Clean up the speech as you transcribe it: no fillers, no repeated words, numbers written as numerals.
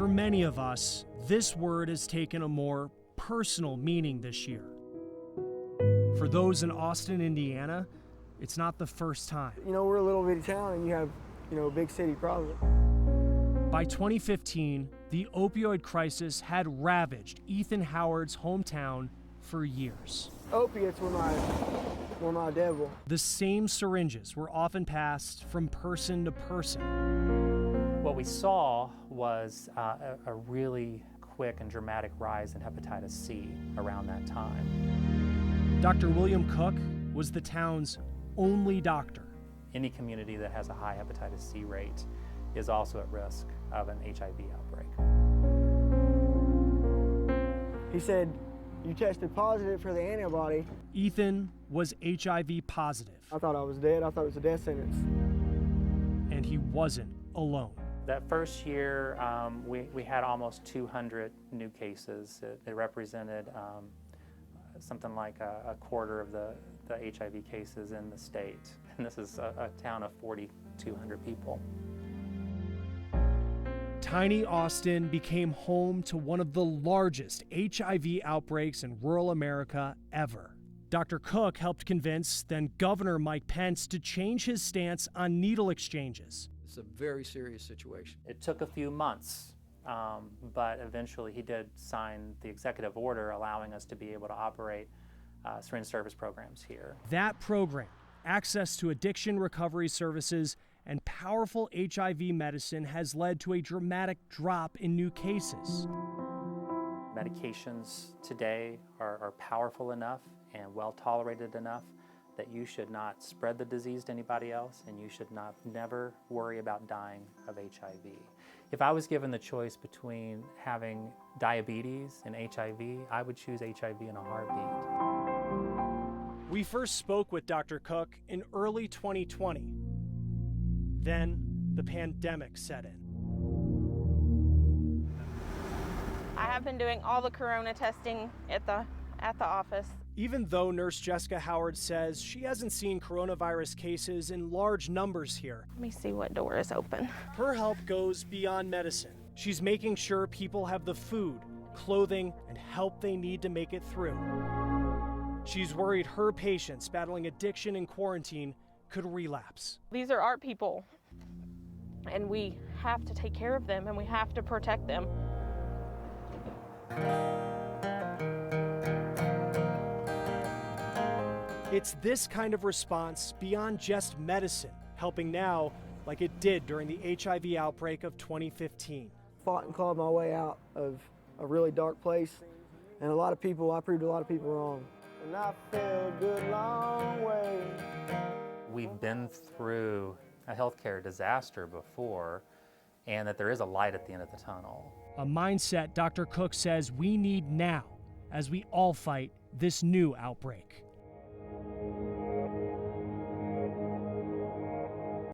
For many of us, this word has taken a more personal meaning this year. For those in Austin, Indiana, it's not the first time. You know, we're a little bitty town and you have, a big city problem. By 2015, the opioid crisis had ravaged Ethan Howard's hometown for years. Opiates were my devil. The same syringes were often passed from person to person. What we saw was a really quick and dramatic rise in hepatitis C around that time. Dr. William Cook was the town's only doctor. Any community that has a high hepatitis C rate is also at risk of an HIV outbreak. He said, you tested positive for the antibody. Ethan was HIV positive. I thought I was dead. I thought it was a death sentence. And he wasn't alone. That first year, we had almost 200 new cases. It represented something like a quarter of the HIV cases in the state. And this is a town of 4,200 people. Tiny Austin became home to one of the largest HIV outbreaks in rural America ever. Dr. Cook helped convince then Governor Mike Pence to change his stance on needle exchanges. It's a very serious situation. It took a few months, but eventually he did sign the executive order allowing us to be able to operate syringe service programs here. That program, access to addiction recovery services and powerful HIV medicine, has led to a dramatic drop in new cases. Medications today are powerful enough and well tolerated enough that you should not spread the disease to anybody else, and you should never worry about dying of HIV. If I was given the choice between having diabetes and HIV, I would choose HIV in a heartbeat. We first spoke with Dr. Cook in early 2020. Then the pandemic set in. I have been doing all the corona testing at the office. Even though Nurse Jessica Howard says she hasn't seen coronavirus cases in large numbers here, Let me see what door is open. her help goes beyond medicine. She's making sure people have the food, clothing, and help they need to make it through. She's worried her patients battling addiction in quarantine could relapse. These are our people, and we have to take care of them, and we have to protect them. It's this kind of response beyond just medicine, helping now like it did during the HIV outbreak of 2015. Fought and clawed my way out of a really dark place, and I proved a lot of people wrong. And I fell a good long way. We've been through a healthcare disaster before, and that there is a light at the end of the tunnel. A mindset Dr. Cook says we need now as we all fight this new outbreak.